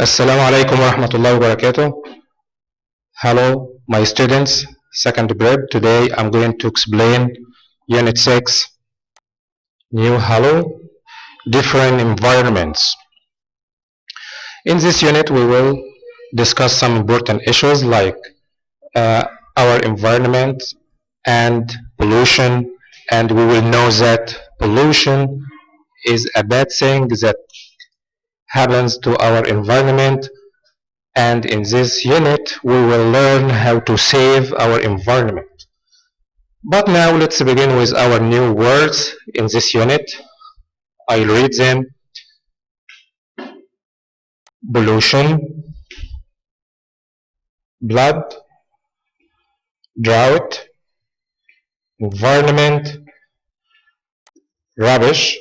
Assalamu alaikum wa rahmatullahi wa barakatuh. Hello, my students, second grade. Today I'm going to explain Unit 6, New Hello, Different Environments. In this unit, we will discuss some important issues like our environment and pollution, and we will know that pollution is a bad thing that happens to our environment, and in this unit we will learn how to save our environment. But now let's begin with our new words in this unit. I'll read them. Pollution, blood, drought, environment, rubbish,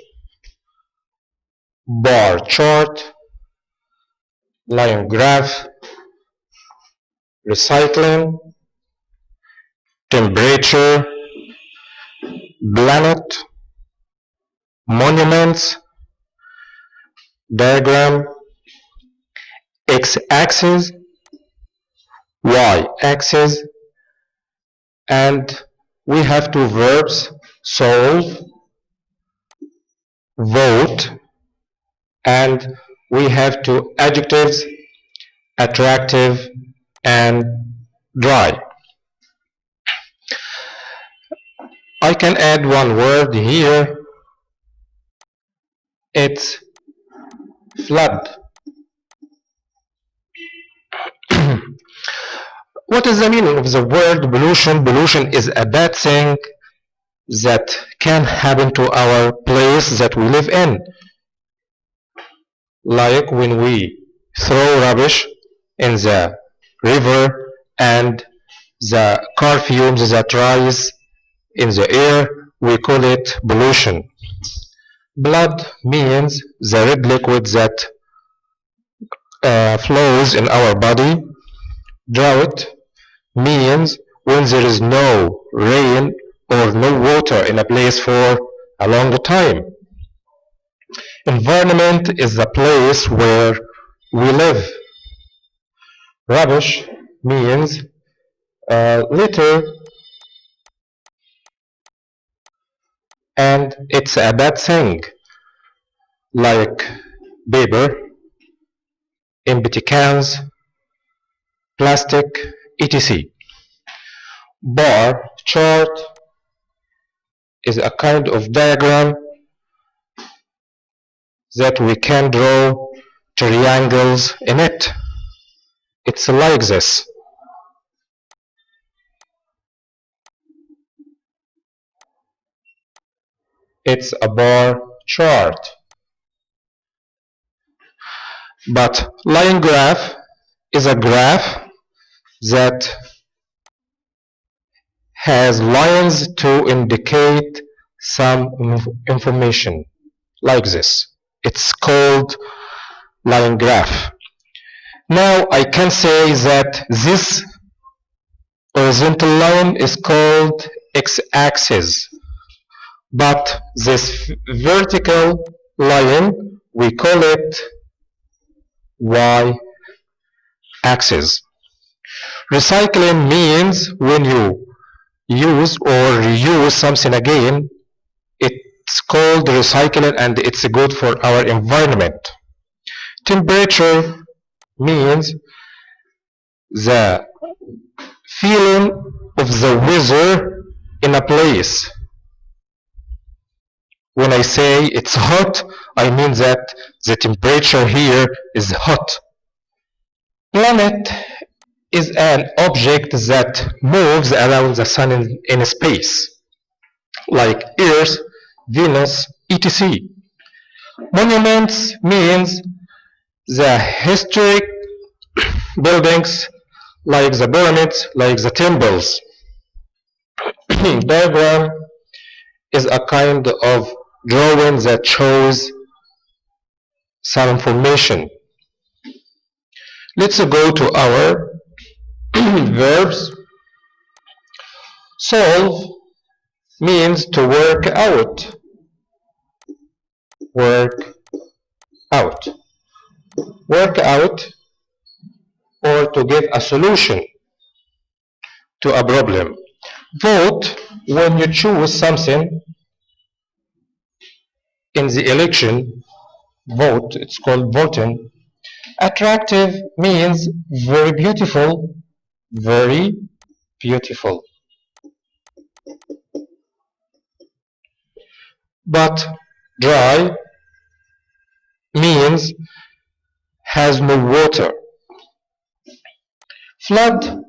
bar chart, line graph, recycling, temperature, planet, monuments, diagram, x-axis, y-axis, and we have two verbs, solve, vote, and we have two adjectives, attractive and dry. I can add one word here. It's flood. What is the meaning of the word pollution? Pollution is a bad thing that can happen to our place that we live in. Like when we throw rubbish in the river and the car fumes that rise in the air, we call it pollution. Blood means the red liquid that flows in our body. Drought means when there is no rain or no water in a place for a long time. Environment is the place where we live. Rubbish means litter, and it's a bad thing, like paper, empty cans, plastic, etc. Bar chart is a kind of diagram that we can draw triangles in it. It's like this. It's a bar chart. But line graph is a graph that has lines to indicate some information, like this. It's called line graph. Now I can say that this horizontal line is called x-axis, but this vertical line we call it y-axis. Recycling means when you use or reuse something again, it's called recycling and it's good for our environment. Temperature means the feeling of the weather in a place. When I say it's hot, I mean that the temperature here is hot. Planet is an object that moves around the sun in space, like Earth, Venus, etc. Monuments means the historic buildings like the pyramids, like the temples. Diagram is a kind of drawing that shows some information. Let's go to our verbs. Solve means to work out. Work out. work out or to give a solution to a problem. Vote when you choose something in the election. Vote, it's called voting. Attractive means very beautiful, very beautiful. But dry means has no water. Flood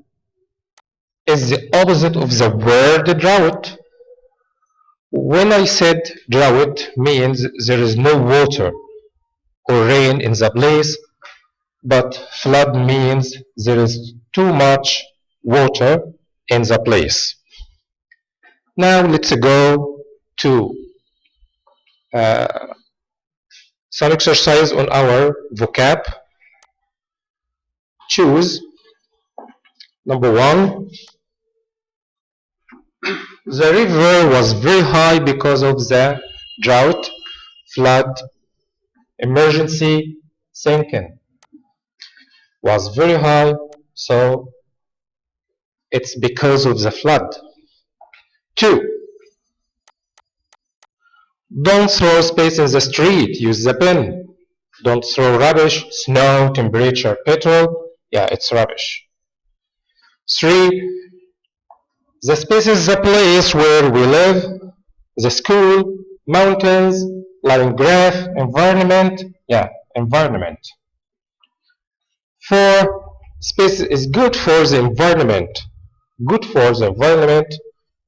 is the opposite of the word drought. When I said drought means there is no water or rain in the place, but flood means there is too much water in the place. Now let's go to some exercise on our vocab. Choose number one. The river was very high because of the drought, flood, emergency, sinking. Was very high, so it's because of the flood. Two, don't throw space in the street, use the bin. Don't throw rubbish, snow, temperature, petrol. Yeah, it's rubbish. Three, the space is the place where we live, the school, mountains, line graph, environment. Yeah, environment. Four, space is good for the environment. Good for the environment.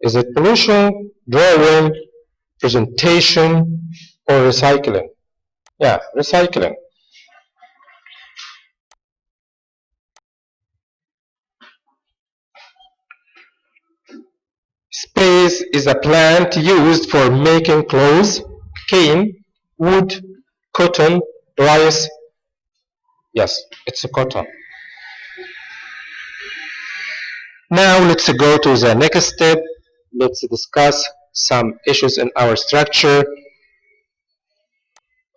Is it pollution, drawing, presentation, or recycling? Yeah, recycling. Space is a plant used for making clothes, cane, wood, cotton, rice. Yes, it's a cotton. Now let's go to the next step. Let's discuss some issues in our structure.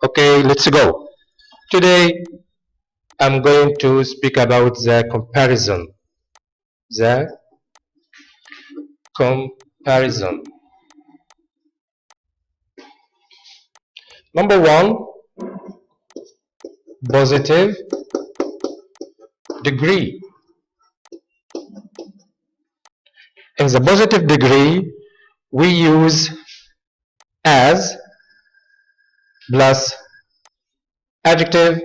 Okay, let's go. Today I'm going to speak about the comparison. The comparison. Number one, positive degree. In the positive degree, we use as plus adjective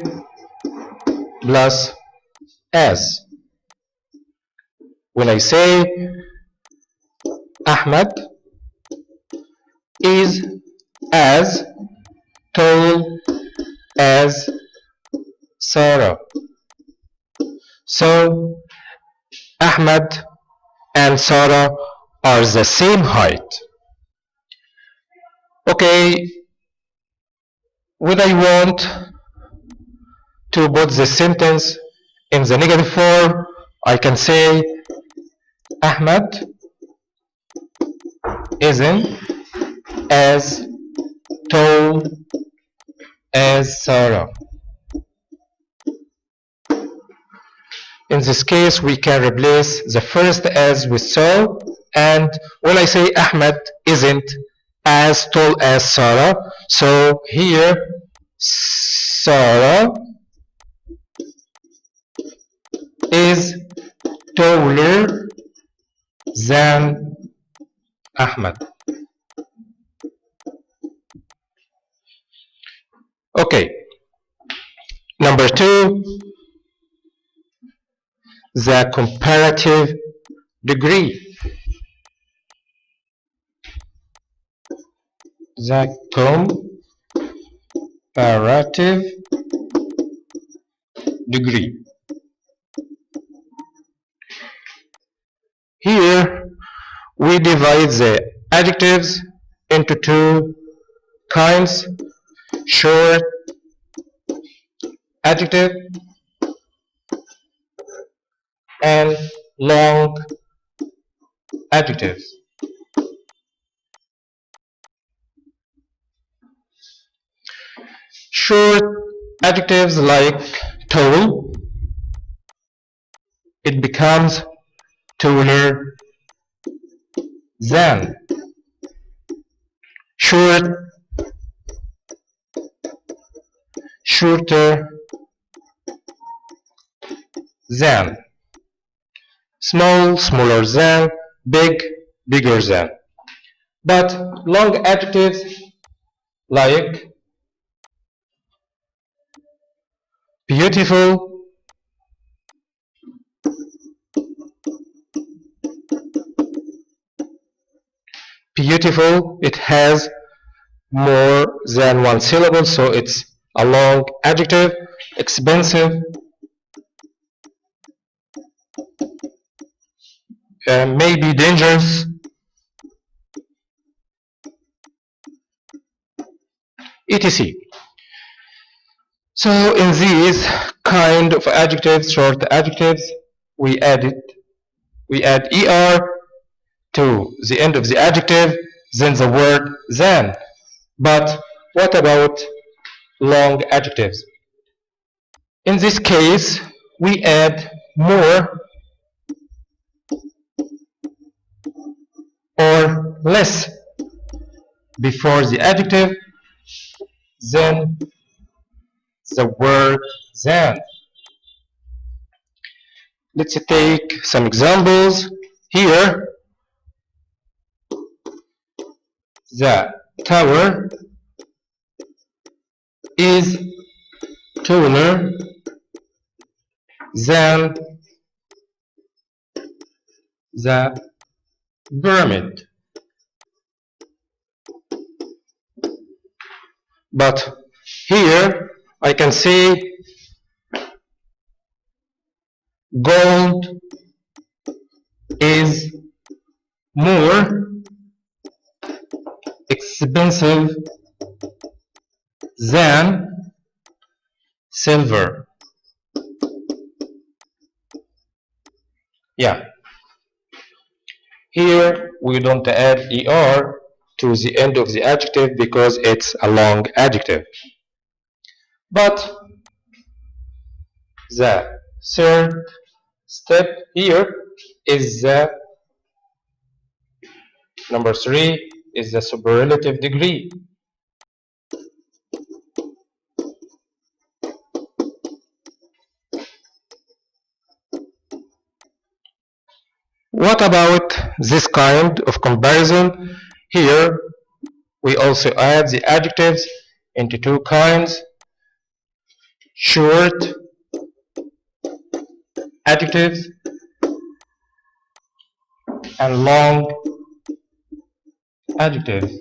plus as. When I say Ahmed is as tall as Sarah. So Ahmed and Sarah are the same height. Okay, when I want to put the sentence in the negative form, I can say Ahmed isn't as tall as Sarah. In this case, we can replace the first as with so, and when I say Ahmed isn't as tall as Sarah, so here Sarah is taller than Ahmed. Okay, number two, the comparative degree. The comparative degree. Here we divide the adjectives into two kinds: short adjective and long adjectives. Short Adjectives like tall, it becomes taller than. Short, shorter than. Small, smaller than. Big, bigger than. But long adjectives like beautiful, beautiful, it has more than one syllable, so it's a long adjective. Expensive, maybe dangerous, etc. So in these kind of adjectives, short adjectives, we add er to the end of the adjective, then the word than. But what about long adjectives? In this case, we add more or less before the adjective than the word than. Let's take some examples. Here, the tower is taller than the pyramid. But here I can say gold is more expensive than silver. Yeah. Here we don't add er to the end of the adjective because it's a long adjective. But the third step here is the number 3 is the superlative degree. What about this kind of comparison? Here we also add the adjectives into two kinds: short adjectives and long adjectives.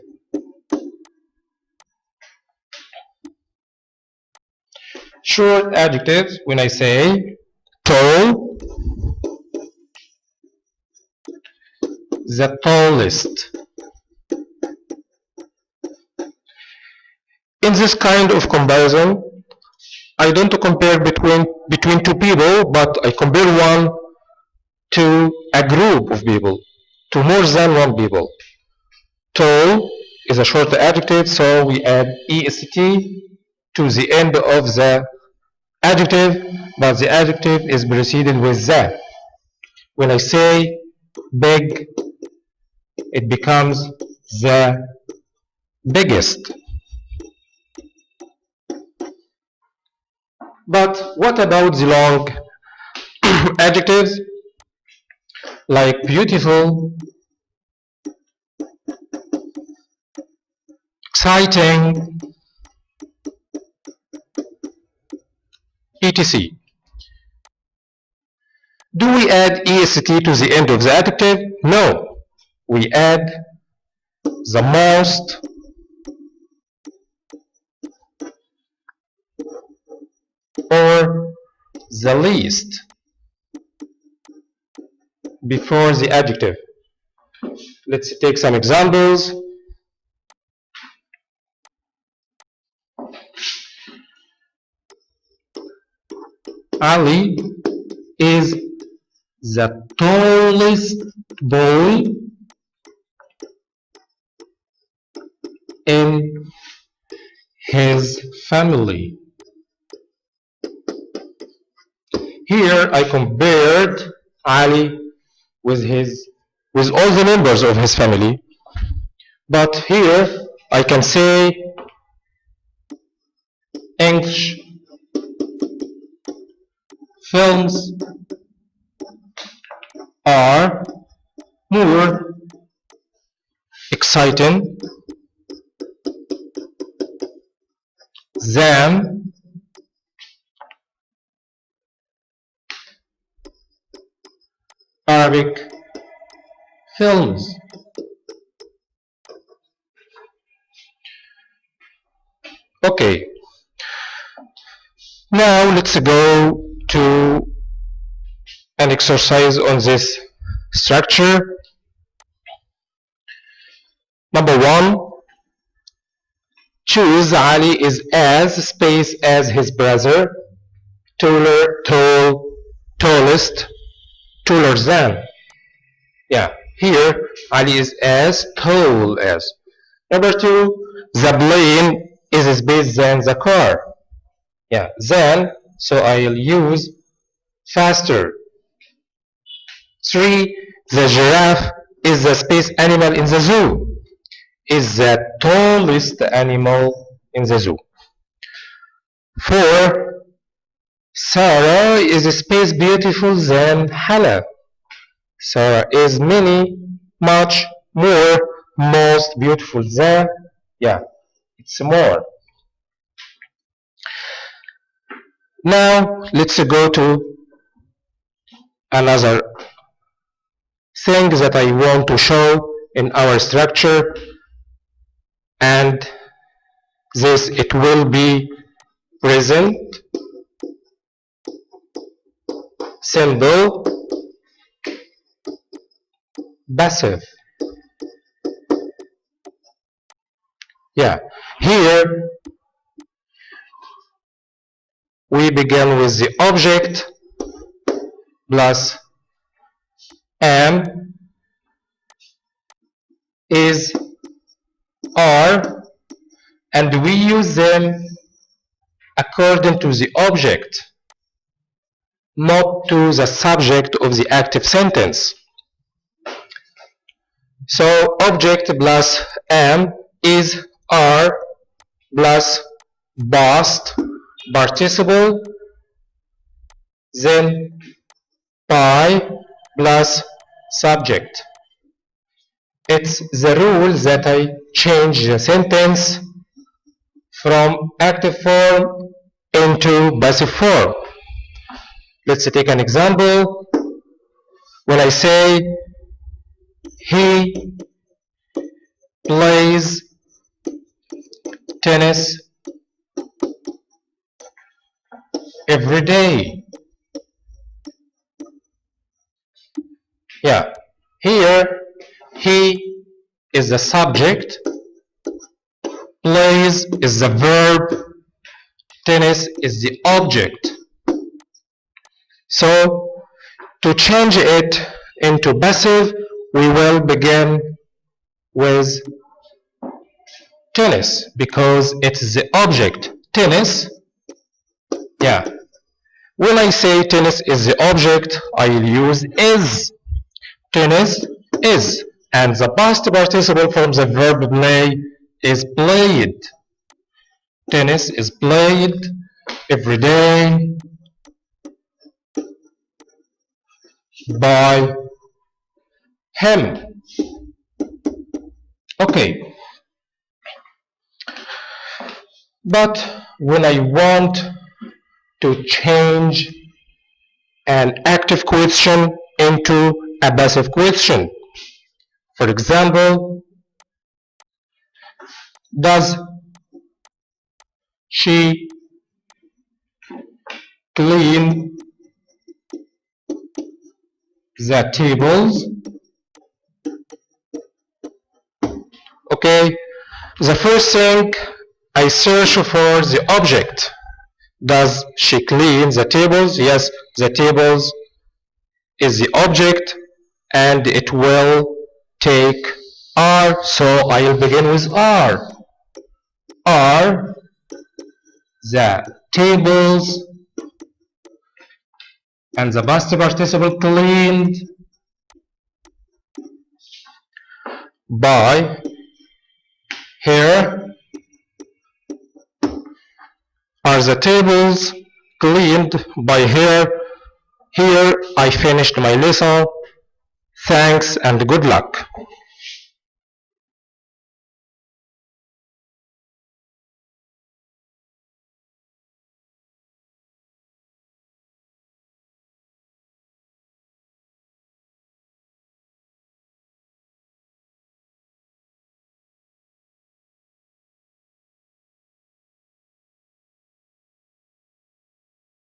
Short adjectives, when I say tall, the tallest. In this kind of comparison, I don't compare between two people, but I compare one to a group of people, to more than one people. Tall is a short adjective, so we add est to the end of the adjective, but the adjective is preceded with the. When I say big, it becomes the biggest. But what about the long adjectives like beautiful, exciting, etc. Do we add est to the end of the adjective? No. We add the most or the least before the adjective. Let's take some examples. Ali is the tallest boy in his family. Here I compared Ali with all the members of his family, but here I can say English films are more exciting than Arabic films. Okay, now let's go to an exercise on this structure. Number one, choose Ali is as space as his brother, tallest, taller than. Yeah, here Ali is as tall as. Number two, the plane is space than the car. Yeah, than, so I'll use faster. Three, the giraffe is the space animal in the zoo. Is the tallest animal in the zoo. 4. Sarah is a space beautiful than Hala. Sarah is much more, most beautiful than, yeah, it's more. Now let's go to another thing that I want to show in our structure, and this it will be present simple passive. Yeah, here we begin with the object plus am is are, and we use them according to the object, not to the subject of the active sentence. So object plus am is are plus past participle, then by plus subject. It's the rule that I change the sentence from active form into passive form. Let's take an example. When I say he plays tennis every day. Yeah, here he is the subject, plays is the verb, tennis is the object. So to change it into passive, we will begin with tennis because it's the object. Tennis, yeah. When I say tennis is the object, I'll use is. Tennis is. And the past participle from the verb play is played. Tennis is played every day by him. Okay. But when I want to change an active question into a passive question, for example, does she clean the tables? Okay, the first thing I search for the object. Does she clean the tables? Yes, the tables is the object and it will take are, so I'll begin with are. Are the tables And the past participle cleaned by here are the tables cleaned by here. Here I finished my lesson. Thanks and good luck.